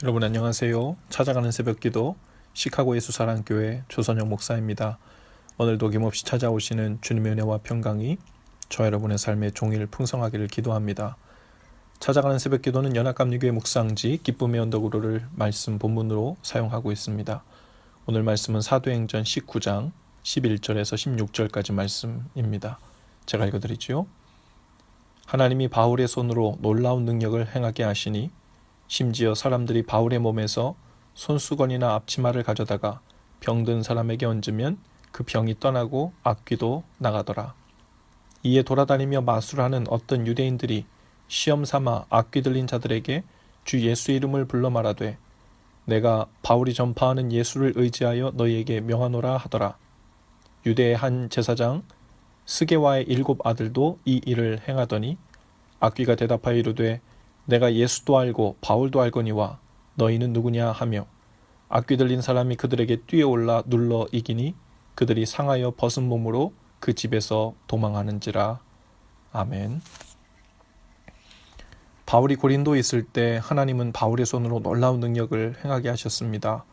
여러분 안녕하세요. 찾아가는 새벽기도 시카고 예수사랑교회 조선영 목사입니다. 오늘도 김없이 찾아오시는 주님의 은혜와 평강이 저 여러분의 삶의 종일 풍성하기를 기도합니다. 찾아가는 새벽기도는 연합감리교회 묵상지 기쁨의 언덕으로를 말씀 본문으로 사용하고 있습니다. 오늘 말씀은 사도행전 19장 11절에서 16절까지 말씀입니다. 제가 읽어드리지요. 하나님이 바울의 손으로 놀라운 능력을 행하게 하시니 심지어 사람들이 바울의 몸에서 손수건이나 앞치마를 가져다가 병든 사람에게 얹으면 그 병이 떠나고 악귀도 나가더라. 이에 돌아다니며 마술하는 어떤 유대인들이 시험 삼아 악귀 들린 자들에게 주 예수의 이름을 불러 말하되 내가 바울이 전파하는 예수를 의지하여 너희에게 명하노라 하더라. 유대의 한 제사장 스게와의 7 아들도 이 일을 행하더니 악귀가 대답하여 이르되 내가 예수도 알고 바울도 알거니와 너희는 누구냐 하며 악귀 들린 사람이 그들에게 뛰어올라 눌러 이기니 그들이 상하여 벗은 몸으로 그 집에서 도망하는지라. 아멘. 바울이 고린도에 있을 때 하나님은 바울의 손으로 놀라운 능력을 행하게 하셨습니다.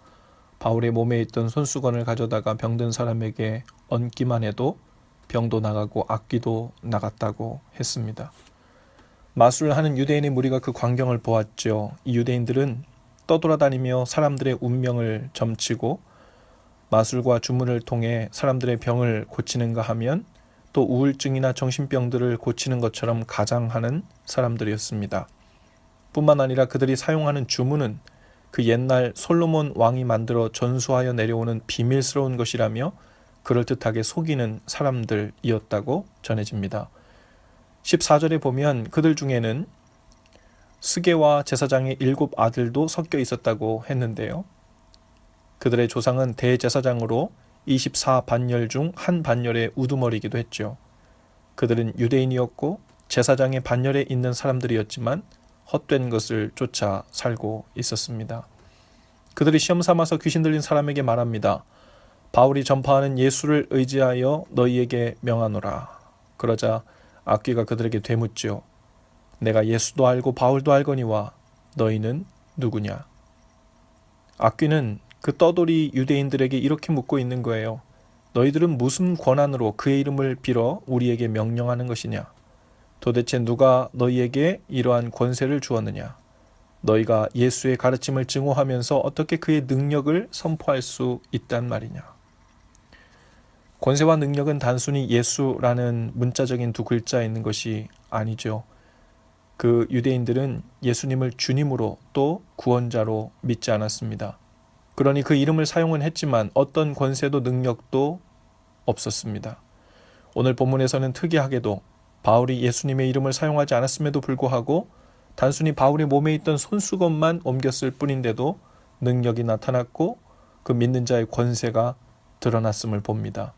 바울의 몸에 있던 손수건을 가져다가 병든 사람에게 얹기만 해도 병도 나가고 악귀도 나갔다고 했습니다. 마술을 하는 유대인의 무리가 그 광경을 보았죠. 이 유대인들은 떠돌아다니며 사람들의 운명을 점치고 마술과 주문을 통해 사람들의 병을 고치는가 하면 또 우울증이나 정신병들을 고치는 것처럼 가장하는 사람들이었습니다. 뿐만 아니라 그들이 사용하는 주문은 그 옛날 솔로몬 왕이 만들어 전수하여 내려오는 비밀스러운 것이라며 그럴듯하게 속이는 사람들이었다고 전해집니다. 14절에 보면 그들 중에는 스게와 제사장의 7 아들도 섞여 있었다고 했는데요. 그들의 조상은 대제사장으로 24반열 중 한 반열의 우두머리이기도 했죠. 그들은 유대인이었고 제사장의 반열에 있는 사람들이었지만 헛된 것을 쫓아 살고 있었습니다. 그들이 시험 삼아서 귀신 들린 사람에게 말합니다. 바울이 전파하는 예수를 의지하여 너희에게 명하노라. 그러자 악귀가 그들에게 되묻지요. 내가 예수도 알고 바울도 알거니와 너희는 누구냐? 악귀는 그 떠돌이 유대인들에게 이렇게 묻고 있는 거예요. 너희들은 무슨 권한으로 그의 이름을 빌어 우리에게 명령하는 것이냐? 도대체 누가 너희에게 이러한 권세를 주었느냐? 너희가 예수의 가르침을 증오하면서 어떻게 그의 능력을 선포할 수 있단 말이냐? 권세와 능력은 단순히 예수라는 문자적인 2 글자에 있는 것이 아니죠. 그 유대인들은 예수님을 주님으로 또 구원자로 믿지 않았습니다. 그러니 그 이름을 사용은 했지만 어떤 권세도 능력도 없었습니다. 오늘 본문에서는 특이하게도 바울이 예수님의 이름을 사용하지 않았음에도 불구하고 단순히 바울의 몸에 있던 손수건만 옮겼을 뿐인데도 능력이 나타났고 그 믿는 자의 권세가 드러났음을 봅니다.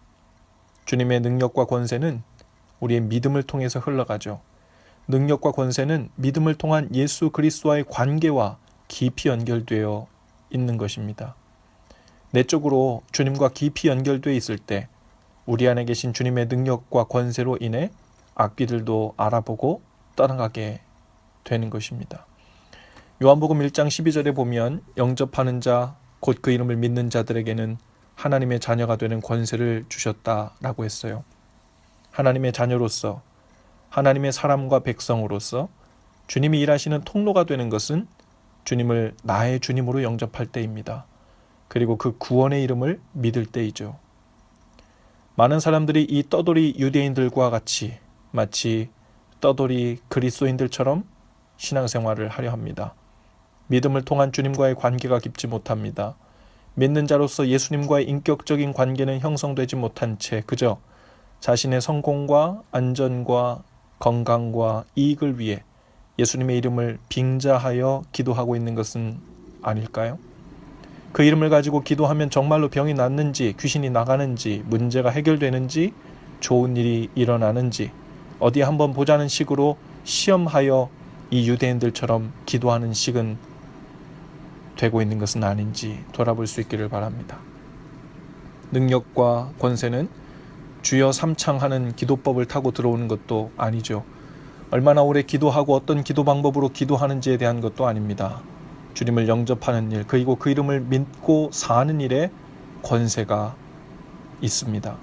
주님의 능력과 권세는 우리의 믿음을 통해서 흘러가죠. 능력과 권세는 믿음을 통한 예수 그리스도와의 관계와 깊이 연결되어 있는 것입니다. 내적으로 주님과 깊이 연결되어 있을 때 우리 안에 계신 주님의 능력과 권세로 인해 악귀들도 알아보고 떠나가게 되는 것입니다. 요한복음 1장 12절에 보면 영접하는 자, 곧 그 이름을 믿는 자들에게는 하나님의 자녀가 되는 권세를 주셨다라고 했어요. 하나님의 자녀로서, 하나님의 사람과 백성으로서 주님이 일하시는 통로가 되는 것은 주님을 나의 주님으로 영접할 때입니다. 그리고 그 구원의 이름을 믿을 때이죠. 많은 사람들이 이 떠돌이 유대인들과 같이 마치 떠돌이 그리스도인들처럼 신앙생활을 하려 합니다. 믿음을 통한 주님과의 관계가 깊지 못합니다. 믿는 자로서 예수님과의 인격적인 관계는 형성되지 못한 채 그저 자신의 성공과 안전과 건강과 이익을 위해 예수님의 이름을 빙자하여 기도하고 있는 것은 아닐까요? 그 이름을 가지고 기도하면 정말로 병이 낫는지, 귀신이 나가는지, 문제가 해결되는지, 좋은 일이 일어나는지 어디 한번 보자는 식으로 시험하여 이 유대인들처럼 기도하는 식은 되고 있는 것은 아닌지 돌아볼 수 있기를 바랍니다. 능력과 권세는 주여 삼창하는 기도법을 타고 들어오는 것도 아니죠. 얼마나 오래 기도하고 어떤 기도 방법으로 기도하는지에 대한 것도 아닙니다. 주님을 영접하는 일, 그리고 그 이름을 믿고 사는 일에 권세가 있습니다.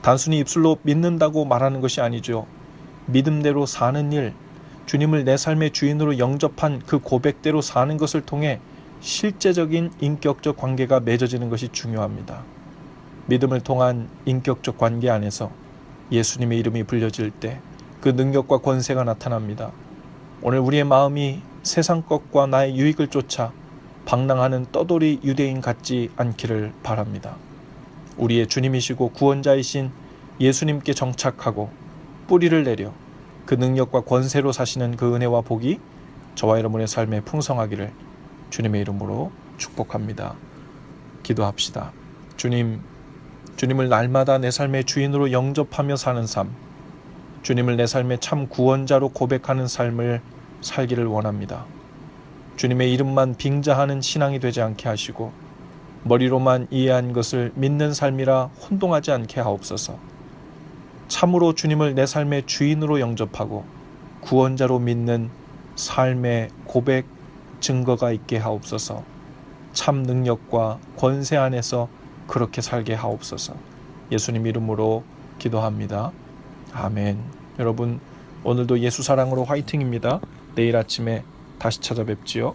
단순히 입술로 믿는다고 말하는 것이 아니죠. 믿음대로 사는 일, 주님을 내 삶의 주인으로 영접한 그 고백대로 사는 것을 통해 실제적인 인격적 관계가 맺어지는 것이 중요합니다. 믿음을 통한 인격적 관계 안에서 예수님의 이름이 불려질 때 그 능력과 권세가 나타납니다. 오늘 우리의 마음이 세상 것과 나의 유익을 쫓아 방랑하는 떠돌이 유대인 같지 않기를 바랍니다. 우리의 주님이시고 구원자이신 예수님께 정착하고 뿌리를 내려 그 능력과 권세로 사시는 그 은혜와 복이 저와 여러분의 삶에 풍성하기를 주님의 이름으로 축복합니다. 기도합시다. 주님을 날마다 내 삶의 주인으로 영접하며 사는 삶, 주님을 내 삶의 참 구원자로 고백하는 삶을 살기를 원합니다. 주님의 이름만 빙자하는 신앙이 되지 않게 하시고 머리로만 이해한 것을 믿는 삶이라 혼동하지 않게 하옵소서. 참으로 주님을 내 삶의 주인으로 영접하고 구원자로 믿는 삶의 고백 증거가 있게 하옵소서. 참 능력과 권세 안에서 그렇게 살게 하옵소서. 예수님 이름으로 기도합니다. 아멘. 여러분, 오늘도 예수 사랑으로 화이팅입니다. 내일 아침에 다시 찾아뵙지요.